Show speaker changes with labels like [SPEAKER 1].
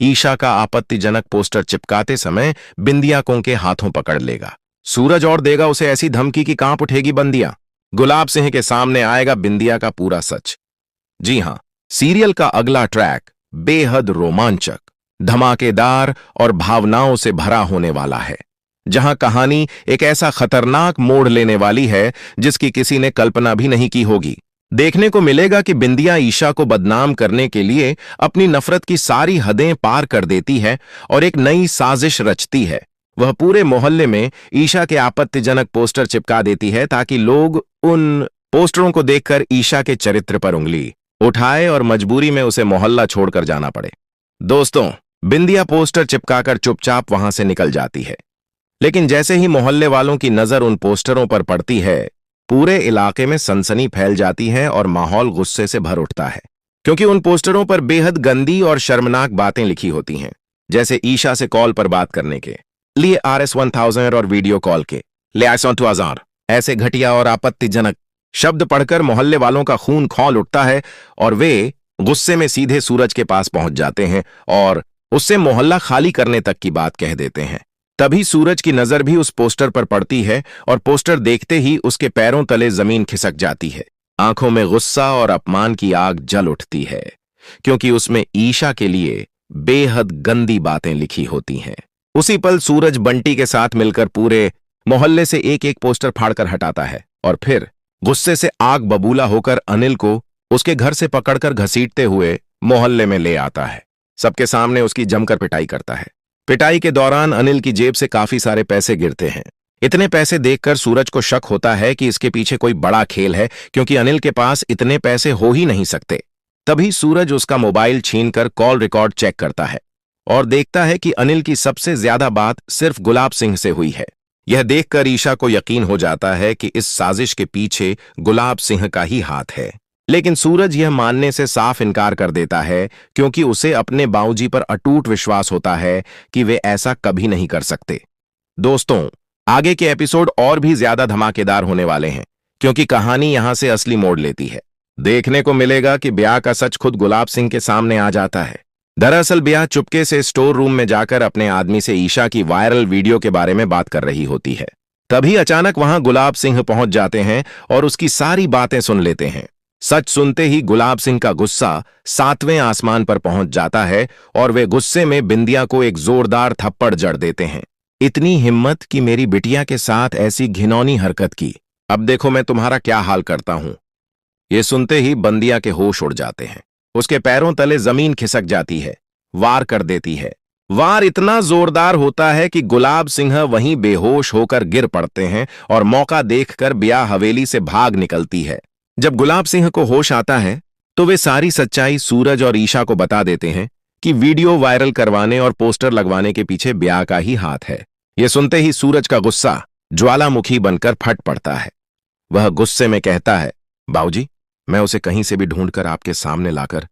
[SPEAKER 1] ईशा का आपत्तिजनक पोस्टर चिपकाते समय बिंदिया को के हाथों पकड़ लेगा। सूरज और देगा उसे ऐसी धमकी कि कांप उठेगी बंदियां। गुलाब सिंह के सामने आएगा बिंदिया का पूरा सच। जी हां, सीरियल का अगला ट्रैक बेहद रोमांचक, धमाकेदार और भावनाओं से भरा होने वाला है, जहां कहानी एक ऐसा खतरनाक मोड़ लेने वाली है जिसकी किसी ने कल्पना भी नहीं की होगी। देखने को मिलेगा कि बिंदिया ईशा को बदनाम करने के लिए अपनी नफरत की सारी हदें पार कर देती है और एक नई साजिश रचती है। वह पूरे मोहल्ले में ईशा के आपत्तिजनक पोस्टर चिपका देती है ताकि लोग उन पोस्टरों को देखकर ईशा के चरित्र पर उंगली उठाए और मजबूरी में उसे मोहल्ला छोड़कर जाना पड़े। दोस्तों, बिंदिया पोस्टर चिपकाकर चुपचाप वहां से निकल जाती है, लेकिन जैसे ही मोहल्ले वालों की नजर उन पोस्टरों पर पड़ती है, पूरे इलाके में सनसनी फैल जाती है और माहौल गुस्से से भर उठता है, क्योंकि उन पोस्टरों पर बेहद गंदी और शर्मनाक बातें लिखी होती हैं, जैसे ईशा से कॉल पर बात करने के लिए RS1000 और वीडियो कॉल के लिए IS2000। ऐसे घटिया और आपत्तिजनक शब्द पढ़कर मोहल्ले वालों का खून खौल उठता है और वे गुस्से में सीधे सूरज के पास पहुंच जाते हैं और उससे मोहल्ला खाली करने तक की बात कह देते हैं। तभी सूरज की नजर भी उस पोस्टर पर पड़ती है और पोस्टर देखते ही उसके पैरों तले जमीन खिसक जाती है। आंखों में गुस्सा और अपमान की आग जल उठती है, क्योंकि उसमें ईशा के लिए बेहद गंदी बातें लिखी होती हैं। उसी पल सूरज बंटी के साथ मिलकर पूरे मोहल्ले से एक एक पोस्टर फाड़कर हटाता है और फिर गुस्से से आग बबूला होकर अनिल को उसके घर से पकड़कर घसीटते हुए मोहल्ले में ले आता है। सबके सामने उसकी जमकर पिटाई करता है। पिटाई के दौरान अनिल की जेब से काफी सारे पैसे गिरते हैं। इतने पैसे देखकर सूरज को शक होता है कि इसके पीछे कोई बड़ा खेल है, क्योंकि अनिल के पास इतने पैसे हो ही नहीं सकते। तभी सूरज उसका मोबाइल छीनकर कॉल रिकॉर्ड चेक करता है और देखता है कि अनिल की सबसे ज्यादा बात सिर्फ गुलाब सिंह से हुई है। यह देखकर ईशा को यकीन हो जाता है कि इस साजिश के पीछे गुलाब सिंह का ही हाथ है, लेकिन सूरज यह मानने से साफ इनकार कर देता है, क्योंकि उसे अपने बाऊजी पर अटूट विश्वास होता है कि वे ऐसा कभी नहीं कर सकते। दोस्तों, आगे के एपिसोड और भी ज्यादा धमाकेदार होने वाले हैं, क्योंकि कहानी यहां से असली मोड़ लेती है। देखने को मिलेगा कि ब्याह का सच खुद गुलाब सिंह के सामने आ जाता है। दरअसल ब्याह चुपके से स्टोर रूम में जाकर अपने आदमी से ईशा की वायरल वीडियो के बारे में बात कर रही होती है। तभी अचानक वहां गुलाब सिंह पहुंच जाते हैं और उसकी सारी बातें सुन लेते हैं। सच सुनते ही गुलाब सिंह का गुस्सा 7वें आसमान पर पहुंच जाता है और वे गुस्से में बिंदिया को एक जोरदार थप्पड़ जड़ देते हैं। इतनी हिम्मत कि मेरी बिटिया के साथ ऐसी घिनौनी हरकत की, अब देखो मैं तुम्हारा क्या हाल करता हूं। ये सुनते ही बंदिया के होश उड़ जाते हैं। उसके पैरों तले जमीन खिसक जाती है, वार कर देती है। वार इतना जोरदार होता है कि गुलाब सिंह वहीं बेहोश होकर गिर पड़ते हैं और मौका देखकर ब्याह हवेली से भाग निकलती है। जब गुलाब सिंह को होश आता है तो वे सारी सच्चाई सूरज और ईशा को बता देते हैं कि वीडियो वायरल करवाने और पोस्टर लगवाने के पीछे ब्याह का ही हाथ है। यह सुनते ही सूरज का गुस्सा ज्वालामुखी बनकर फट पड़ता है। वह गुस्से में कहता है, बाबूजी, मैं उसे कहीं से भी ढूंढकर आपके सामने लाकर